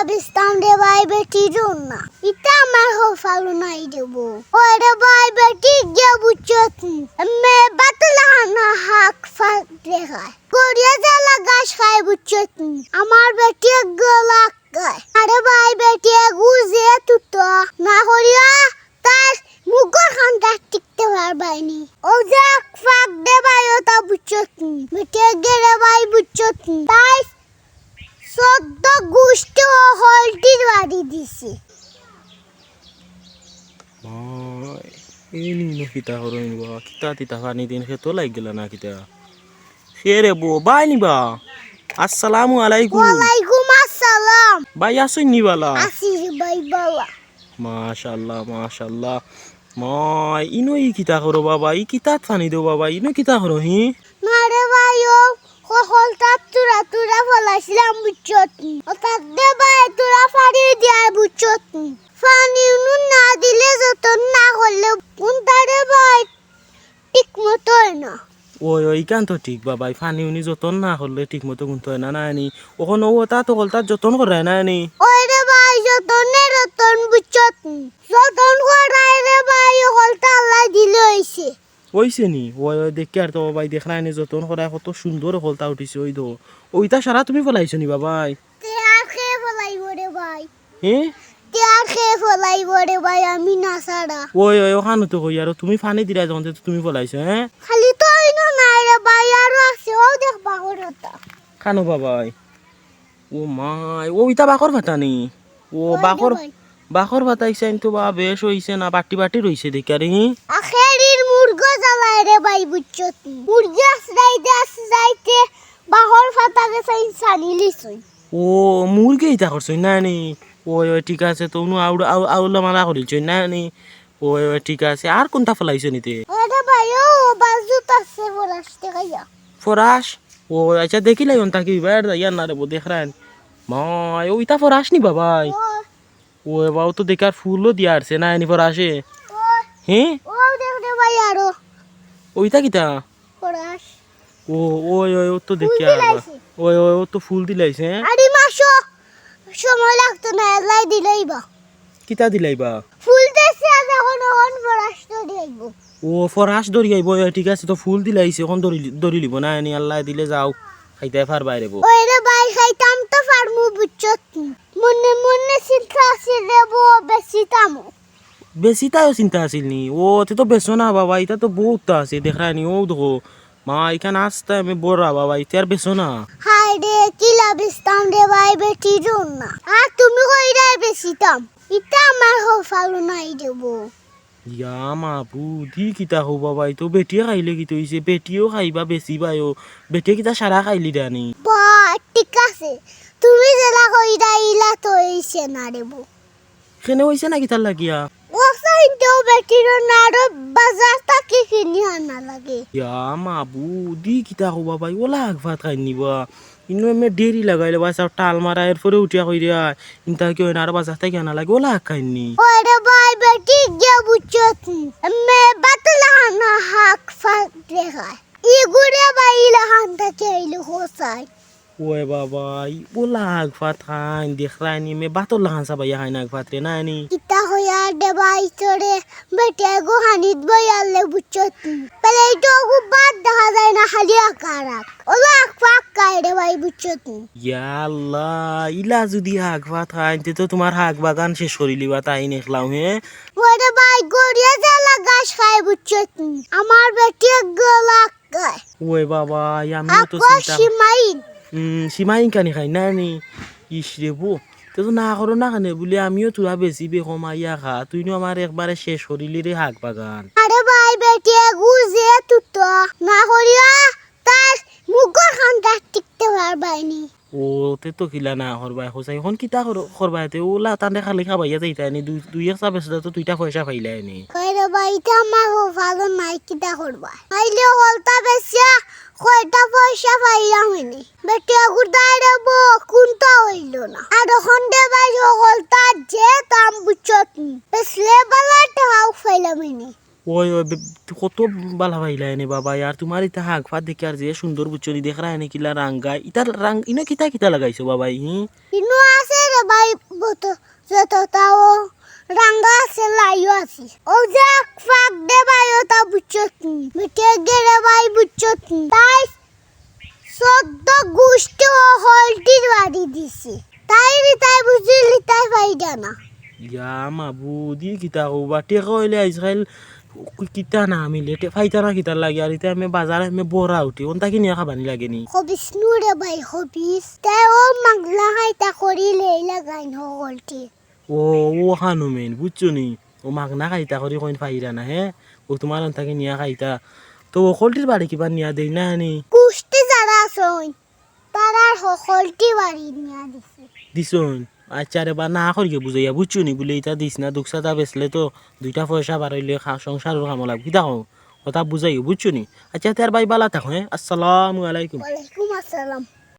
বিস্তাম রে ভাই বেটি না ইটা আমার হো ফালু নাই দেব ওরে ভাই বেটি গে বুচত মে বাতলা না হাক ফাক দেখায় কোরিয়া জালা গাছ খায় বুচত আমার বেটি গলা গায় আরে ভাই বেটি গুজে তুতো না হরিয়া তার মুগর খানটা টিকতে পারবাইনি ও যাক ফাক দে ভাই ওটা বুচত বেটি গেরে ভাই বুচত তাই সদ্য গুষ্টি ও হলটির বাড়ি দিছে এই নিনো কিতা হরইন বা কিতা তিতা পানি দিন সে তো লাগ গেল না কিতা শেরে বো বাই নিবা আসসালামু আলাইকুম ওয়ালাইকুম আসসালাম বাই আসুন নিবালা আসির ভাই বাবা মাশাআল্লাহ মাশাআল্লাহ মই ইনো ই কিতা করো বাবা ই কিতা পানি দো বাবা ইনো কিতা করো হি মারে ভাই ও হলটা তুরা তুরা ফলাইছিলাম বুচত ও তার দে ভাই তুরা ফাড়ি দিয়া বুচত পানি নুন না দিলে যতন না করলে কোনটারে ভাই ঠিক মতো না ওই ওই কান তো ঠিক বাবা পানি উনি যতন না করলে ঠিক মতো গুনতে হয় না নানি ওখানে ও তা তো হলতা যতন করে নানি ওই রে ভাই যতনের রতন বুচত যতন করাই রে ভাই হলটা আল্লাহ দিলে হইছে ওইছে নি ওই ওই দেখে আর তো বাবাই দেখ নানি যতন করে কত সুন্দর হলতা উঠিছে ওই তো ওইটা সারা তুমি ফলাইছো নি বাবাই তে আর খেয়ে ফলাইব রে ভাই হ্যাঁ তে আর খেয়ে ফলাইব রে ভাই আমি না সারা ওই ওই ওখানে তো কই আর তুমি পানি দিলা যখন তো তুমি ফলাইছো হ্যাঁ খালি তো ইনো নাই রে ভাই আর আছে ও দেখ বাগরতা খানো বাবাই ও মাই ওইটা বাকর ভাতা নি ও বাকর বাকর ভাতা ইসাইন তো বা বেশ হইছে না বাটি বাটি রইছে দেখারি আখেরির মুরগো জ্বালায় রে ভাই বুঝছত মুরগি যাইতে বাহর ফাটাকে সাইন সানি লিছুই ও মুরগি ইটা করছই না নি ওই ওই ঠিক আছে তো উনু আউলা মারা করিছ না নি ওই ওই ঠিক আছে আর কোনটা ফলাইছো নিতে আরে ভাই ও বাজুত আছে বলাসতে গায়া ফরাস ও আচ্ছা দেখিলাই ওনটা কি বাইর ইয়ার না রে বো দেখরান মাই ওইটা ফরাস নি বাবাই ও বাবা তো দেখার ফুলও দিয়া আছে না নি ফরাসে হ্যাঁ ও দেখ রে ভাই আরো ওইটা কিটা পড়াস ও ওই ওই ও তো দেখি ওই ওই ও তো ফুল দিলাইছে হ্যাঁ আরে মাসো সময় লাগতো না এলাই দিলেই বা কিতা দিলাইবা ফুল দেছে আজ এখন পড়াস তো দেইব ও ফরাস ধরি আইব ঠিক আছে তো ফুল দিলাইছে এখন ধরি লিব না নি আল্লাহ দিলে যাও খাইতে পার বাইরে বো ওই রে ভাই খাইতাম তো ফার্মু বুঝছত মনে মনে চিন্তা আছে রে বো বেশি তামো বেশি তাইও চিন্তা আছিল নি ও তে তো বেছো না বাবা এটা তো বহুত আছে দেখানি ও দেখো মা এখানে আসতে আমি বড়া বাবা এটা আর বেছো না হাই রে কি লাভিস্তাম রে ভাই বেটি না আর তুমি কইরা বেশিতাম ইটা আমার হো ফালু নাই দেব ইয়া মা বুদ্ধি কিতা হো বাবা তো বেটিয়ে খাইলে কি তৈছে বেটিও খাইবা বেশি পাইও বেটিয়ে কিতা সারা খাইলি দানি বা ঠিক আছে তুমি যেলা কইরা ইলা তো হইছে না দেব কেনে হইছে না কিতা লাগিয়া ও সাইন্টো বেটির না আর বাজার থেকে কিনি আনা লাগে ইয়া মা বুদ্ধি কিতা হো বাবা ওলা ভাত খাই নিবা ইনো মে দেরি লাগাইলে বাস টাল মারা এরপরে উঠিয়া কইরা ইনতা কি হয় না আর বাজার থেকে আনা লাগে ওলা খাইনি ওরে ভাই বেটি গে বুঝছত মে বাতলা না হাক ফাক দেখায় ইগুরে ভাই লাহান থেকে আইলো হোসাই ওই বাবা ওলা ভাত খাই দেখরানি মে বাতর লাগান সাবাই খাই না ভাত রে নানি কিতা হইয়া দে ভাই তোরে বেটে গো হানিত বই আলে বুঝছত পেলে তো গু বাদ দেখা যায় না খালি আকারাক ওলা ফাক কাই রে ভাই বুঝছত ইয়াল্লা ইলা যদি হাক ভাত খাই তো তোমার হাক বাগান শেষ করিলিবা তাই নেখলাও হে ওরে ভাই গড়িয়া জালা গাছ খায় বুঝছত আমার বেটে গলা গায় ওই বাবা আমিও তো চিন্তা সীমাইন সীমাইন কানি খাই নানি ইস রে বো তো না করো না কানে বলে আমিও তোরা বেশি বে কমাইয়া খা তুই নো আমার একবারে শেষ করিলি রে হাক বাগান আরে ভাই বেটে গুজে তুতো না করিয়া তার মুগর খানটা টিকতে পারবাইনি ও তে তো কিলা না করবাই হোসাই এখন কিতা করবাইতে ওলা তানে খালি খাবাইয়া যাইতাই নি দুই এক চাপে তো তুইটা পয়সা পাইলাই নি কইরে ভাই তা আমার ভালো নাই কিটা করবা আইলে হলতা বেশা কয়টা পয়সা পাইলাম নি বেটে গুদাই রেবো কোনটা হইলো না আর হন্ডে ভাই হলতা যে দাম বুঝছত বেসলে বালাটা হাউ পাইলাম নি ওই ওই কত বালা পাইলাই নি বাবা আর তোমার ইতা হাক ফাত দেখি আর যে সুন্দর বুচ্চনি দেখ রায় নি কিলা রাঙ্গাই ইতার রাং ইনো কিতা কিতা লাগাইছো বাবা ইনো আছে রে রে ভাই বতো যত তাও রাঙ্গা আছে লাইও আছে ও যে ফাক দে ভাই ওটা বুঝছত মিটে গেরে ভাই বুঝছত তাই সদ্য গুষ্টি ও হলটির বাড়ি দিছে তাই বুঝলি তাই ফাইদা না ইয়া মাবু দি কিতা কবা টেকা হইলে আজকাল কিতা না আমি লেটে ফাইতা না কিতা লাগে আর ইতা আমি বাজারে আমি বড়া উঠি ওন তাকে নিয়ে খাবানি লাগে নি হবিস নুরে ভাই হবিস তাই ও মাগলা হাইতা করি লেইলা গাইন হলটি ও ও খানো মেন বুঝছো নি ও মাগনা খাইতা করি কইন ফাইরা না হে ও তোমার ওন তাকে নিয়ে খাইতা তো ও কলটির বাড়ি কিবা নিয়া দেই না নি কুষ্টি যারা আছেন তারার হলটি বাড়ি নিয়ে দিছে দিছুন আচ্ছা রে বা না করিকে বুঝাইয়া বুঝছো নি বলে ইটা দিস না দুঃখসাটা বেচলে তো দুইটা পয়সা বাড়াইলে সংসারের কাম লাগ কিতা কও কথা বুঝাইও বুঝছো নি আচ্ছা তার ভাই বালা থাকো হ্যাঁ আসসালামু আলাইকুম ওয়ালাইকুম আসসালাম